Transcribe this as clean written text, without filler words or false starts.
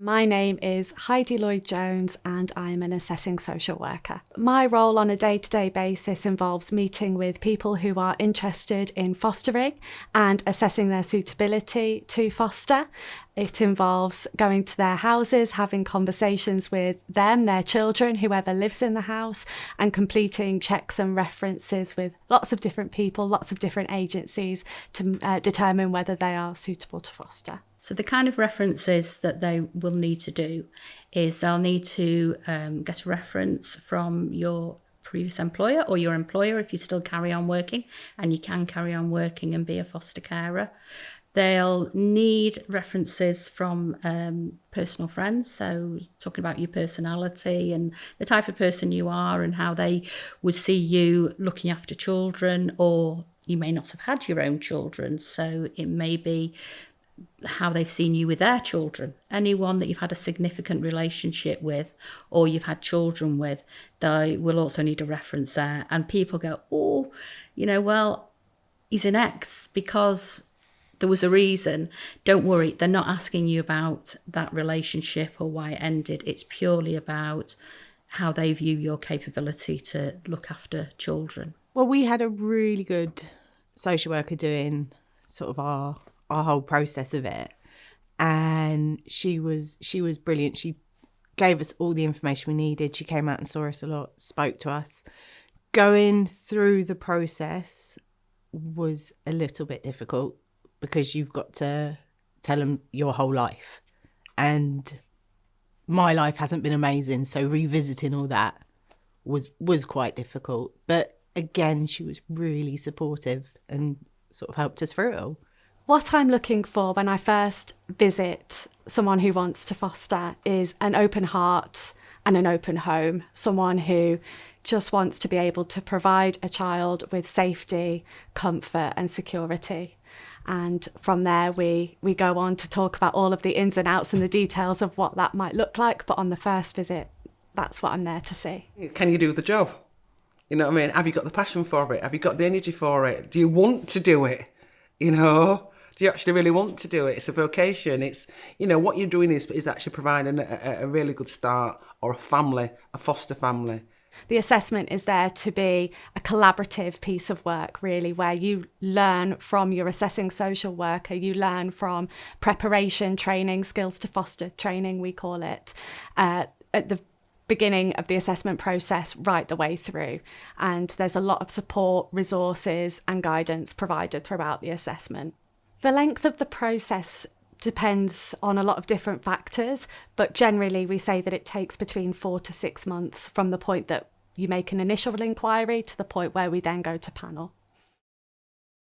My name is Heidi Lloyd-Jones and I'm an assessing social worker. My role on a day-to-day basis involves meeting with people who are interested in fostering and assessing their suitability to foster. It involves going to their houses, having conversations with them, their children, whoever lives in the house, and completing checks and references with lots of different people, lots of different agencies to determine whether they are suitable to foster. So the kind of references that they will need to do is they'll need to get a reference from your previous employer or your employer if you still carry on working, and you can carry on working and be a foster carer. They'll need references from personal friends, so talking about your personality and the type of person you are and how they would see you looking after children, or you may not have had your own children, so it may be how they've seen you with their children. Anyone that you've had a significant relationship with or you've had children with, they will also need a reference there. And people go, oh, well, he's an ex because there was a reason. Don't worry, they're not asking you about that relationship or why it ended. It's purely about how they view your capability to look after children. Well, we had a really good social worker doing sort of our whole process of it, and she was brilliant. She gave us all the information we needed. She came out and saw us a lot, spoke to us. Going through the process was a little bit difficult because you've got to tell them your whole life, and my life hasn't been amazing, so revisiting all that was quite difficult. But again, she was really supportive and sort of helped us through it all. What I'm looking for when I first visit someone who wants to foster is an open heart and an open home, someone who just wants to be able to provide a child with safety, comfort and security. And from there, we go on to talk about all of the ins and outs and the details of what that might look like. But on the first visit, that's what I'm there to see. Can you do the job? You know what I mean? Have you got the passion for it? Have you got the energy for it? Do you want to do it? Do you actually really want to do it? It's a vocation. It's, what you're doing is actually providing a really good start, or a foster family. The assessment is there to be a collaborative piece of work, really, where you learn from your assessing social worker, you learn from preparation training, skills to foster training, we call it, at the beginning of the assessment process right the way through. And there's a lot of support, resources and guidance provided throughout the assessment. The length of the process depends on a lot of different factors, but generally we say that it takes between 4 to 6 months from the point that you make an initial inquiry to the point where we then go to panel.